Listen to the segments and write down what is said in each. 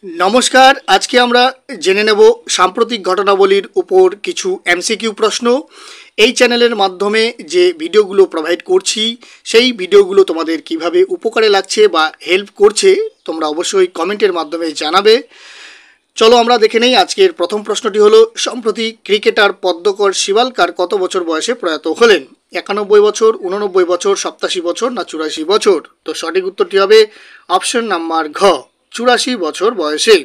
नमस्कार। आज के আমরা জেনে নেব সাম্প্রতিক ঘটনাবলীর উপর কিছু এমসিকিউ প্রশ্ন। এই চ্যানেলের মাধ্যমে যে ভিডিওগুলো প্রোভাইড করছি সেই ভিডিওগুলো তোমাদের কিভাবে উপকারে লাগছে বা হেল্প করছে তোমরা অবশ্যই কমেন্টের মাধ্যমে জানাবে। চলো আমরা দেখে নেই। আজকের প্রথম প্রশ্নটি হলো, সম্প্রতি ক্রিকেটার পদ্মকর শিবালকার কত বছর বয়সে প্রয়াত হলেন? 91 বছর, 89 বছর, 87 বছর না 84 বছর? তো সঠিক উত্তরটি হবে অপশন নাম্বার ঘ, 84 বছর বয়সে।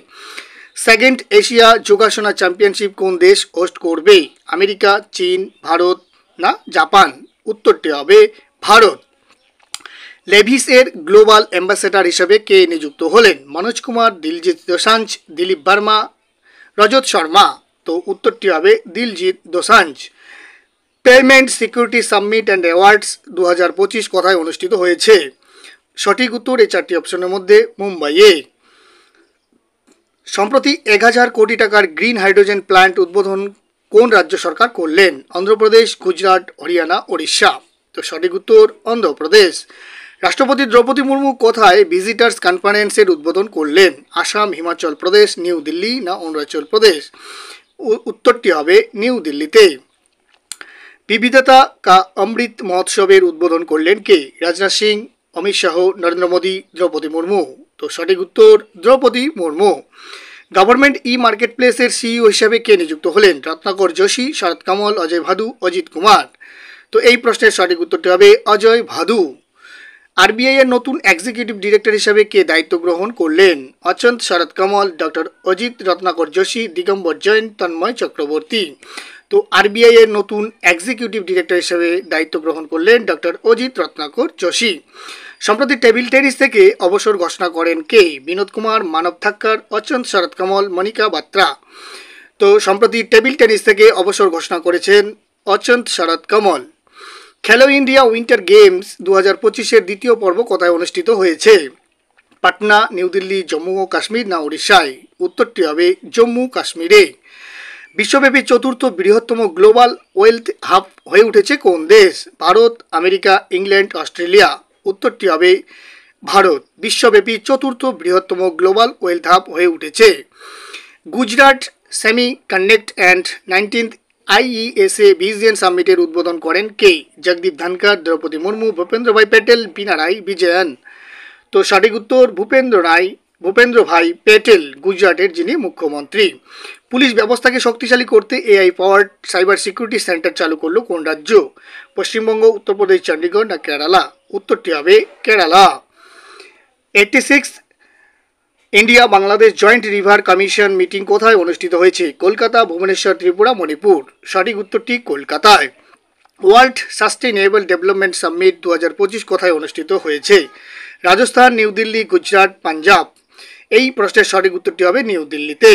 সেকেন্ড এশিয়া যোগাসনা চ্যাম্পিয়নশিপ কোন দেশ হোস্ট করবে? আমেরিকা, চীন, ভারত না জাপান? উত্তরটি হবে ভারত। লেভিসের গ্লোবাল অ্যাম্বাসেডর হিসেবে কে নিযুক্ত হলেন? মনোজ কুমার, দিলজিৎ দোসাঞ্জ, দিলীপ বার্মা, রজত শর্মা? তো উত্তরটি হবে Diljit Dosanjh. Payment security summit and awards 2025 কোথায় অনুষ্ঠিত হয়েছে? সঠিক উত্তর এই চারটি অপশনের মধ্যে মুম্বাইয়ে। সম্প্রতি 1000 কোটি টাকার গ্রিন হাইড্রোজেন প্ল্যান্ট উদ্বোধন কোন রাজ্য সরকার করলেন? অন্ধ্রপ্রদেশ, গুজরাট, হরিয়ানা, ওড়িশা? তো সঠিক উত্তর অন্ধ্রপ্রদেশ। রাষ্ট্রপতি দ্রৌপদী মুর্মু কোথায় ভিজিটার্স কনফারেন্সের উদ্বোধন করলেন? আসাম, হিমাচল প্রদেশ, নিউ দিল্লি না অরুণাচল প্রদেশ? উত্তরটি হবে নিউ দিল্লিতে। বিবিধতা কা অমৃত মহোৎসবের উদ্বোধন করলেন কে? রাজনাথ সিং, অমিত শাহ, নরেন্দ্র মোদী, দ্রৌপদী মুর্মু? তো সঠিক উত্তর দ্রৌপদী মুর্মু। গভর্নমেন্ট ই মার্কেট প্লেসের সিইও হিসাবে কে নিযুক্ত হলেন? রত্নাকর যোশী, শরৎ কমল, অজয় ভাদু, অজিত কুমার? তো এই প্রশ্নের সঠিক উত্তরটি হবে অজয় ভাদু। আরবিআই এর নতুন এক্সিকিউটিভ ডিরেক্টর হিসাবে কে দায়িত্ব গ্রহণ করলেন? অচন্ত, শরৎ কমল, ডক্টর অজিত, রত্নাকর যোশী, দিগম্বর জৈন, তন্ময় চক্রবর্তী? তো আরবিআই এর নতুন এক্সিকিউটিভ ডিরেক্টর হিসেবে দায়িত্ব গ্রহণ করলেন ডক্টর অজিত রত্নাকর যোশী। সম্প্রতি টেবিল টেনিস থেকে অবসর ঘোষণা করেন কে? বিনোদ কুমার, মানব থাক্কর, অচন্ত, শরৎ কমল, মনিকা বাত্রা? তো সম্প্রতি টেবিল টেনিস থেকে অবসর ঘোষণা করেছেন অচন্ত, শরৎ কমল। খেলো ইন্ডিয়া উইন্টার গেমস 2025-এর দ্বিতীয় পর্ব কোথায় অনুষ্ঠিত হয়েছে? পাটনা, নিউ দিল্লি, জম্মু ও কাশ্মীর না উড়িষ্যায়? উত্তরটি হবে জম্মু কাশ্মীরে। বিশ্বব্যাপী চতুর্থ বৃহত্তম গ্লোবাল ওয়েলথ হাব হয়ে উঠেছে কোন দেশ? Bharat, America, England, Australia? উত্তরটি হবে ভারত। বিশ্বব্যাপী চতুর্থ বৃহত্তম গ্লোবাল ওয়েলথ হাব হয়ে উঠেছে। Gujarat semi conduct and 19th আইইএসএ ভিজিয়ন সামিটের উদ্বোধন করেন কে? জগদীপ ধনখড়, দ্রৌপদী মুর্মু, ভূপেন্দ্র ভাই প্যাটেল, পিনারাই বিজয়ন? তো সঠিক উত্তর ভূপেন্দ্র ভাই প্যাটেল, গুজরাটের যিনি মুখ্যমন্ত্রী। পুলিশ ব্যবস্থাকে শক্তিশালী করতে AI powered cyber security centre চালু করলো কোন রাজ্য? পশ্চিমবঙ্গ, উত্তরপ্রদেশ, চণ্ডীগড় না কেরালা? উত্তরটি হবে Kerala. 86 India Bangladesh joint river commission meeting কোথায় অনুষ্ঠিত হয়েছে? কলকাতা, ভুবনেশ্বর, ত্রিপুরা, মণিপুর? সঠিক উত্তরটি কলকাতায়। ওয়ার্ল্ড সাস্টেইনেবল ডেভেলপমেন্ট সামিট 2025 কোথায় অনুষ্ঠিত হয়েছে? রাজস্থান, নিউ দিল্লি, গুজরাট, পাঞ্জাব? এই প্রশ্নের সঠিক উত্তরটি হবে নিউ দিল্লিতে।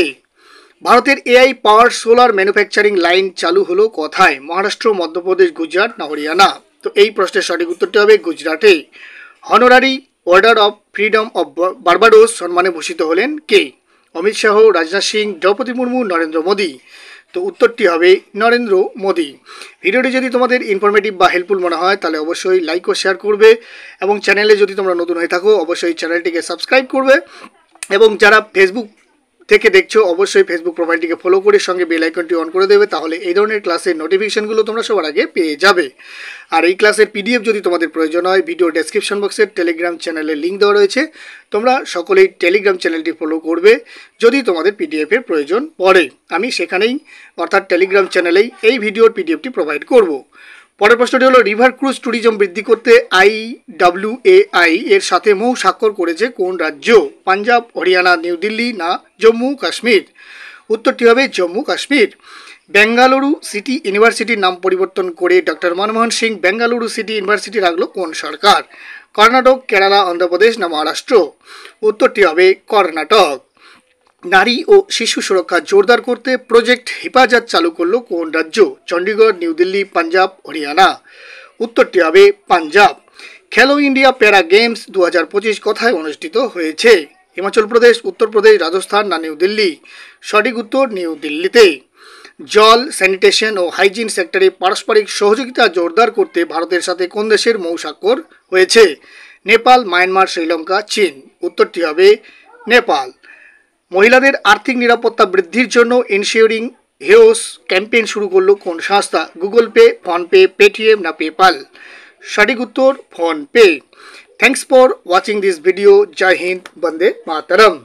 ভারতের এআই পাওয়ার সোলার ম্যানুফ্যাকচারিং লাইন চালু হলো কোথায়? মহারাষ্ট্র, মধ্যপ্রদেশ, গুজরাট না হরিয়ানা? তো এই প্রশ্নের সঠিক উত্তরটি হবে গুজরাটে। হনোরারি order of freedom of Barbados সম্মানে ভূষিত হলেন কে? অমিত শাহ, রাজনাথ সিং, দ্রৌপদী মুর্মু, নরেন্দ্র মোদী? তো উত্তরটি হবে নরেন্দ্র মোদী। ভিডিওটি যদি তোমাদের ইনফরমেটিভ বা হেল্পফুল মনে হয় তাহলে অবশ্যই লাইক ও শেয়ার করবে, এবং চ্যানেলে যদি তোমরা নতুন হয়ে থাকো অবশ্যই চ্যানেলটিকে সাবস্ক্রাইব করবে, এবং যারা ফেসবুক থেকে দেখছো অবশ্যই ফেসবুক প্রোফাইলটিকে ফলো করে সঙ্গে বেল আইকনটি অন করে দেবে, তাহলে এই ধরনের ক্লাসের নোটিফিকেশনগুলো তোমরা সবার আগে পেয়ে যাবে। আর এই ক্লাসের পিডিএফ যদি তোমাদের প্রয়োজন হয়, ভিডিও ডেসক্রিপশন বক্সের টেলিগ্রাম চ্যানেলের লিঙ্ক দেওয়া রয়েছে, তোমরা সকলেই টেলিগ্রাম চ্যানেলটি ফলো করবে যদি তোমাদের পিডিএফের প্রয়োজন পড়ে। আমি সেখানেই অর্থাৎ টেলিগ্রাম চ্যানেলেই এই ভিডিওর পিডিএফটি প্রোভাইড করব। পরের প্রশ্নটি হলো, রিভার ক্রুজ ট্যুরিজম বৃদ্ধি করতে IWAI এর সাথে মৌ স্বাক্ষর করেছে কোন রাজ্য? পাঞ্জাব, হরিয়ানা, নিউ দিল্লি না জম্মু কাশ্মীর? উত্তরটি হবে জম্মু কাশ্মীর। বেঙ্গালুরু সিটি ইউনিভার্সিটির নাম পরিবর্তন করে doctor Manmohan Singh Bengaluru city university রাখলো কোন সরকার? কর্ণাটক, কেরালা, অন্ধ্রপ্রদেশ না মহারাষ্ট্র? উত্তরটি হবে কর্ণাটক। নারী ও শিশু সুরক্ষা জোরদার করতে প্রজেক্ট হেফাজত চালু করলো কোন রাজ্য? চণ্ডীগড়, নিউ দিল্লি, পাঞ্জাব, হরিয়ানা? উত্তরটি হবে পাঞ্জাব। খেলো ইন্ডিয়া প্যারা গেমস 2025 কোথায় অনুষ্ঠিত হয়েছে? হিমাচল প্রদেশ, উত্তরপ্রদেশ, রাজস্থান না নিউ দিল্লি? সঠিক উত্তর নিউ দিল্লিতে। জল, স্যানিটেশন ও হাইজিন সেক্টরে পারস্পরিক সহযোগিতা জোরদার করতে ভারতের সাথে কোন দেশের মৌ স্বাক্ষর হয়েছে? নেপাল, মায়ানমার, শ্রীলঙ্কা, চীন? উত্তরটি হবে নেপাল। মহিলাদের আর্থিক নিরাপত্তা বৃদ্ধির জন্য ইনশিওরিং হিরোস ক্যাম্পেইন শুরু করলো কোন সংস্থা? গুগল পে, ফোনপে, পেটিএম না পেপাল? সঠিক উত্তর PhonePe. Thanks for watching this video. জয় হিন্দ, বন্দে মাতরম।